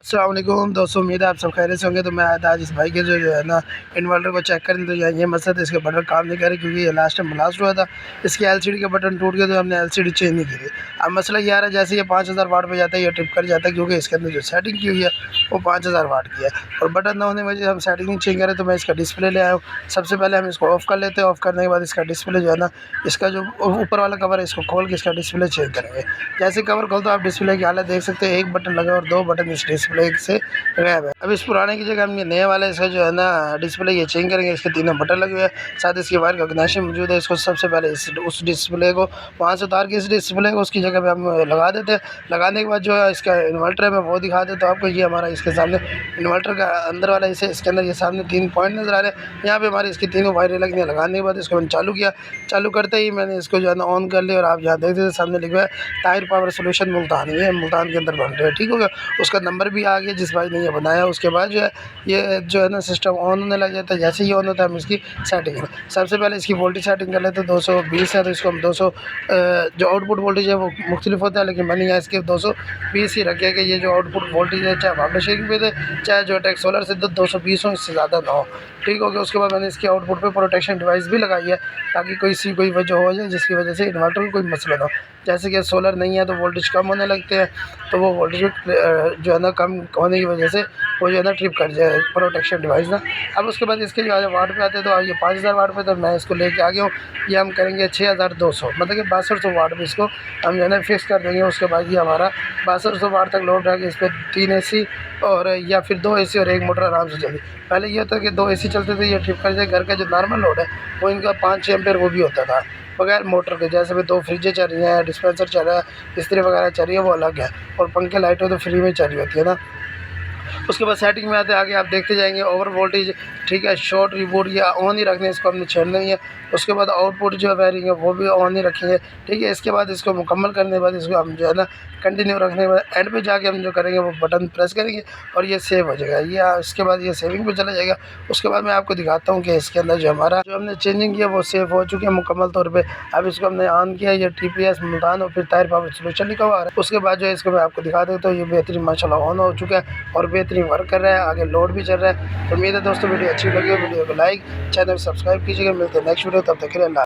अस्सलाम वालेकुम दोस्तों, उम्मीद है आप सब खैरियत से होंगे। तो मैं आया था आज इस भाई के जो है ना इन्वर्टर को चेक करने। तो ये मसला था, इसके बटन काम नहीं कर रहे क्योंकि ये लास्ट टाइम ब्लास्ट हुआ था। इसकी एलसीडी के बटन टूट गए तो हमने एलसीडी चेंज नहीं की थी। अब मसला ये आ रहा है, जैसे ये 5000 वाट पे जाता है ये ट्रिप कर जाता है क्योंकि इसके अंदर जो सेटिंग की हुई है वो 5000 वाट की है और बटन ना होने की वजह से हम सेटिंग नहीं चेंज करें। तो मैं इसका डिस्प्ले ले आया हूँ। सबसे पहले हम इसको ऑफ़ कर लेते हैं। ऑफ़ करने के बाद इसका डिस्प्ले जो है ना, इसका जो ऊपर वाला कवर है इसको खोल के इसका डिस्प्ले चेंज करेंगे। जैसे कवर खोलते तो आप डिस्प्ले की हालत देख सकते हैं, एक बटन लगा और 2 बटन इस डिस्प्ले से गायब है। अब इस पुराने की जगह हम ये नए वाले इसका जो है ना डिस्प्ले ये चेंज करेंगे। इसके तीनों बटन लगे हुए हैं, साथ इसकी वायर का कनेक्शन मौजूद है। इसको सबसे पहले उस डिस्प्ले को वहाँ से उतार के इस डिस्प्ले को उसकी जगह पे हम लगा देते हैं। लगाने के बाद जो है इसका इन्वर्टर है मैं वो दिखा देता हूँ आपको। ये हमारा इसके सामने इन्वर्टर का अंदर वाला इसे इसके अंदर ये सामने 3 पॉइंट नज़र आ रहे हैं। यहाँ पे हमारी इसकी तीनों वायरें लगी हैं। लगाने के बाद इसको मैंने चालू किया। चालू करते ही मैंने इसको जो है ना ऑन कर लिया और आप यहाँ देख सकते सामने लिखा है ताहिर पावर सोल्यूशन मुल्तान। ये मुल्तान के अंदर बन रहे हैं, ठीक हो गया। उसका नंबर भी आ गया जिस भाई ने ये बनाया। उसके बाद जो है ये जो है ना सिस्टम ऑन होने लग जाता है। जैसे ही ऑन होता है हम इसकी सेटिंग करें। सबसे पहले इसकी वोल्टेज सेटिंग कर लेते हैं। 220 है तो इसको हम 200 जो आउटपुट वोल्टेज है वो मुख्तलिफ होता है, लेकिन मैंने यहाँ इसके 220 ही रखे कि ये जो आउटपुट वोल्टेज है चाहे वापस शेकिंग पे दे चाहे जो टेक सोलर से 220 हो, इससे ज़्यादा ना हो, ठीक हो गया। उसके बाद मैंने इसके आउटपुट पे प्रोटेक्शन डिवाइस भी लगाई है ताकि कोई वजह हो जाए जिसकी वजह से इन्वर्टर को कोई मसला ना हो। जैसे कि सोलर नहीं है तो वोल्टेज कम होने लगते हैं, तो वो वोल्टेज जो है ना कम होने की वजह से वो जो है ना ट्रिप कर जाए प्रोटेक्शन डिवाइस ना। अब उसके बाद इसके जो वाट पे आते हैं तो ये 5000 वाट पे तो मैं इसको लेके आ गया हूँ। ये हम करेंगे 6200 मतलब कि 6200 वाट पे इसको हम जो है ना फिक्स कर देंगे। उसके बाद ये हमारा 6200 वाट तक लोड रहेगा। इस पर 3 AC और या फिर 2 AC और एक मोटर आराम से चली। पहले ये होता है कि 2 AC चलते थे, ये ट्रिप कर जाए। घर का जो नॉर्मल लोड है वो इनका 5-6 एम्पेयर वो भी होता था बगैर मोटर के। जैसे भी 2 फ्रिजें चल रही हैं, डिस्पेंसर चल रहा है, इस्त्री वगैरह चल रही है, वो अलग है। और पंखे लाइटें तो फ्री में चल रही होती है ना। उसके बाद सेटिंग में आते आगे आप देखते जाएंगे ओवर वोल्टेज, ठीक है, शॉर्ट रिबूट या ऑन ही रखने, इसको हमने छेड़ना नहीं है। उसके बाद आउटपुट जो वायरिंग है वो भी ऑन ही रखेंगे, ठीक है। इसके बाद इसको मुकम्मल करने के बाद इसको हम जो है ना कंटिन्यू रखने के बाद एंड पे जाके हम जो करेंगे वो बटन प्रेस करेंगे और ये सेव हो जाएगा। ये इसके बाद ये सेविंग पे चला जाएगा। उसके बाद मैं आपको दिखाता हूँ कि इसके अंदर जो हमारा जो हमने चेंजिंग किया वो सेव हो चुके हैं मुकम्मल तौर पर। अब इसको हमने ऑन किया, ये TPS मुल्तान और फिर ताहिर पावर सोल्यूशन लिखा हुआ है। उसके बाद जो है इसको मैं आपको दिखा देता हूँ। ये बेहतरीन माशाल्लाह ऑन हो चुका है और बेहतरीन वर्क कर रहा है, आगे लोड भी चल रहा है। तो उम्मीद है दोस्तों वीडियो अच्छी लगी हो, वीडियो को लाइक, चैनल सब्सक्राइब कीजिएगा। मिलते हैं नेक्स्ट वीडियो, तब तक के लिए अल्लाह।